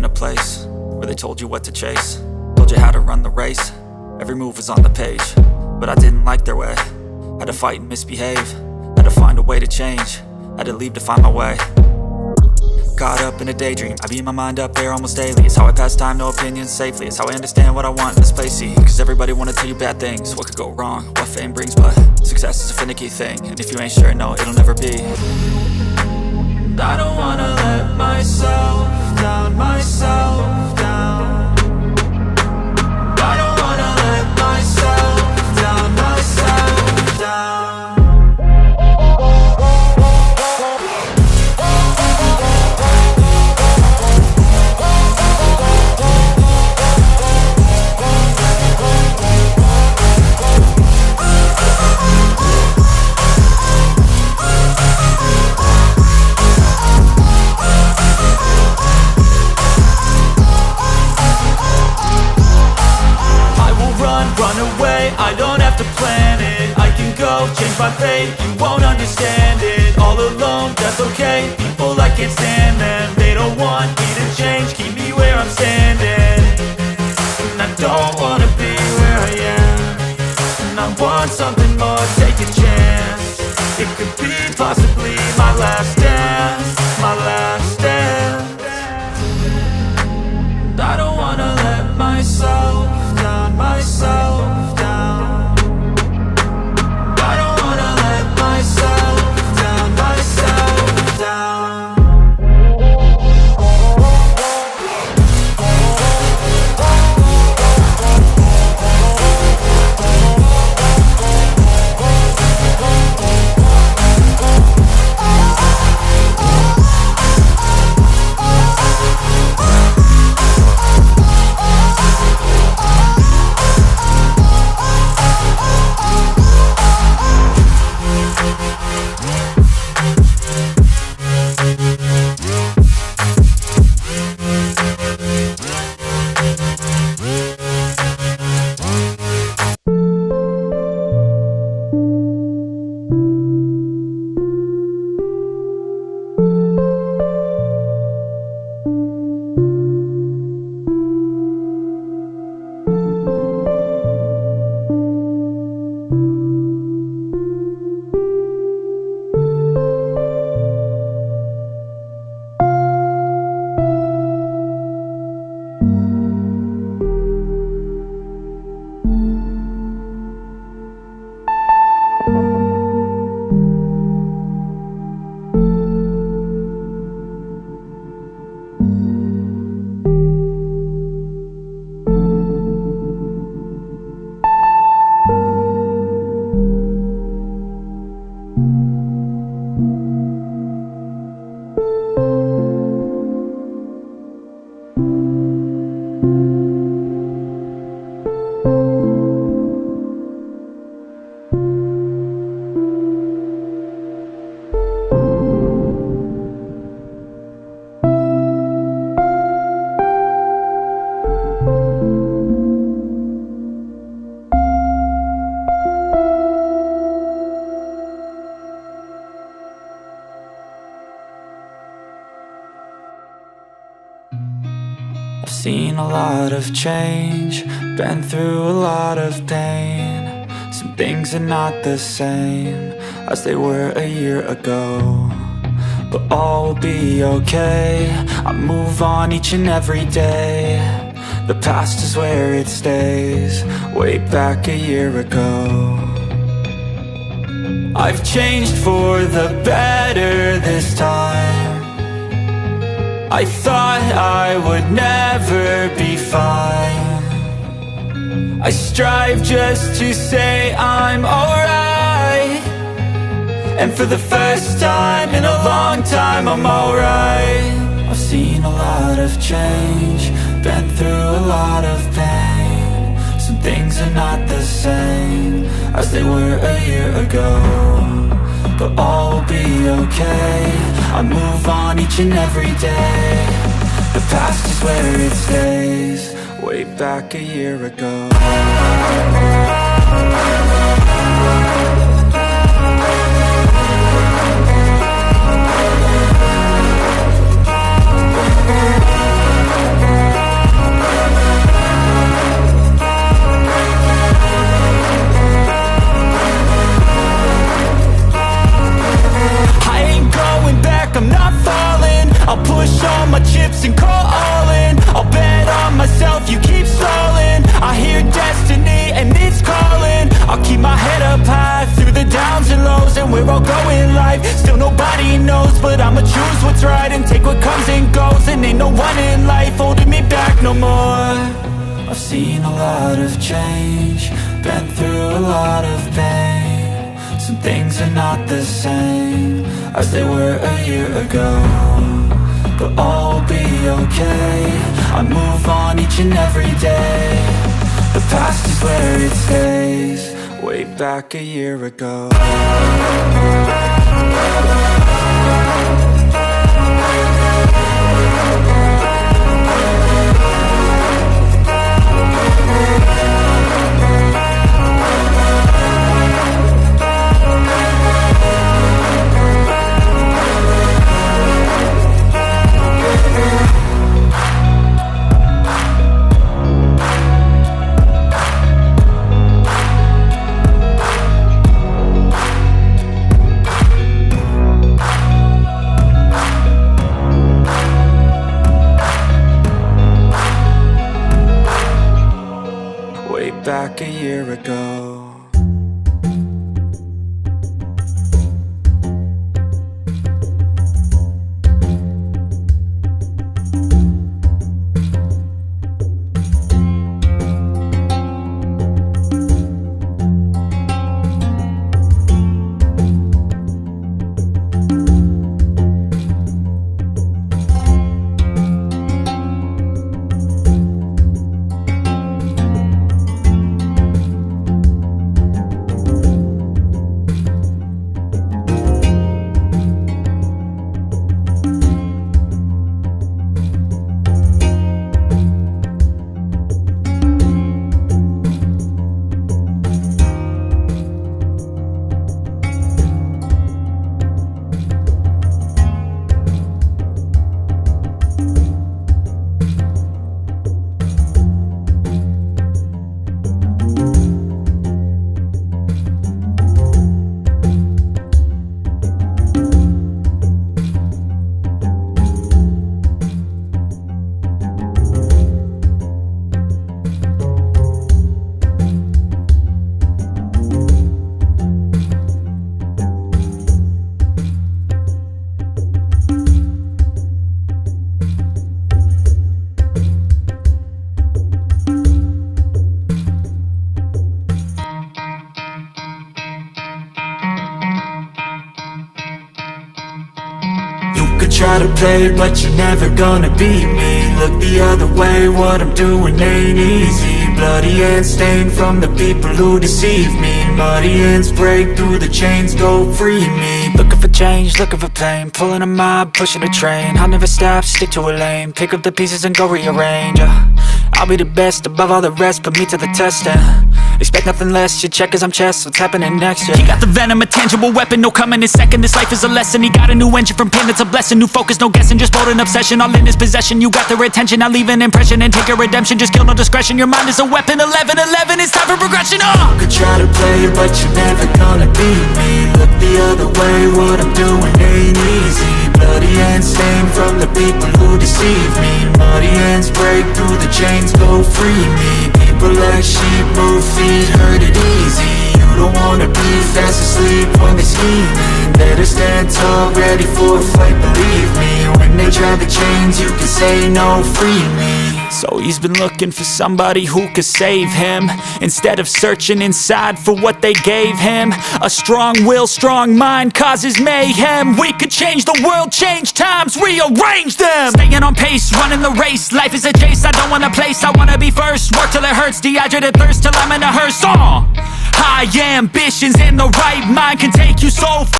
in a place where they told you what to chase, told you how to run the race. Every move was on the page, but I didn't like their way. Had to fight and misbehave, had to find a way to change, had to leave to find my way. Caught up in a daydream, I beat my mind up there almost daily. It's how I pass time, no opinions safely. It's how I understand what I want in this place, see. Cause everybody wanna tell you bad things, what could go wrong, what fame brings. But success is a finicky thing, and if you ain't sure, no, it'll never be. I don't wanna let myself down, myself down. I don't wanna let myself down, myself down. I don't have to plan it, I can go change my fate. You won't understand it, all alone, that's okay. People, I can't stand them, they don't want me to change. Keep me where I'm standing, and I don't wanna be where I am. And I want something more, take a chance. It could be possibly my last dance, my last dance. And I don't wanna let myself down, myself down. I don't wanna let myself down, myself down. Seen a lot of change, been through a lot of pain. Some things are not the same as they were a year ago, but all will be okay. I move on each and every day. The past is where it stays, way back a year ago. I've changed for the better this time. I thought I would never be fine. I strive just to say I'm alright, and for the first time in a long time I'm alright. I've seen a lot of change, been through a lot of pain. Some things are not the same as they were a year ago, but all will be okay. I move on each and every day. The past is where it stays, way back a year ago. what's right and take what comes and goes. And ain't no one in life holding me back no more. I've seen a lot of change, been through a lot of pain. Some things are not the same as they were a year ago, but all will be okay. I move on each and every day. The past is where it stays. Way back a year ago. Back a year ago. Try to play, but you're never gonna beat me. Look the other way, what I'm doing ain't easy. Bloody hands stained from the people who deceive me. Muddy hands break through the chains, go free me. Looking for change, looking for pain, pulling a mob, pushing a train. I'll never stop, stick to a lane, pick up the pieces and go rearrange. I'll be the best above all the rest, put me to the test and expect nothing less. You check as I'm chess, what's happening next? Yeah. He got the venom, a tangible weapon, no coming in second. This life is a lesson. He got a new engine from pain, it's a blessing. New focus, no guessing, just bold and obsession. All in his possession, you got their attention. I leave an impression and take your redemption. Just kill, no discretion, your mind is a weapon. 11-11, it's time for progression. You could try to play, but you're never gonna beat me. Look the other way, what I'm doing ain't easy. Bloody hands stained from the people who deceive me. Muddy hands break through the chains, go free me. People like sheep move feet, hurt it easy. You don't wanna be fast asleep when they scheming. Better stand tall, ready for a fight, believe me. When they try the chains, you can say no, free me. So he's been looking for somebody who could save him, instead of searching inside for what they gave him. A strong will, strong mind causes mayhem. We could change the world, change times, rearrange them. Staying on pace, running the race. Life is a chase, I don't want a place, I wanna be first. Work till it hurts, dehydrated thirst till I'm in a hearse. High ambitions in the right mind can take you so far.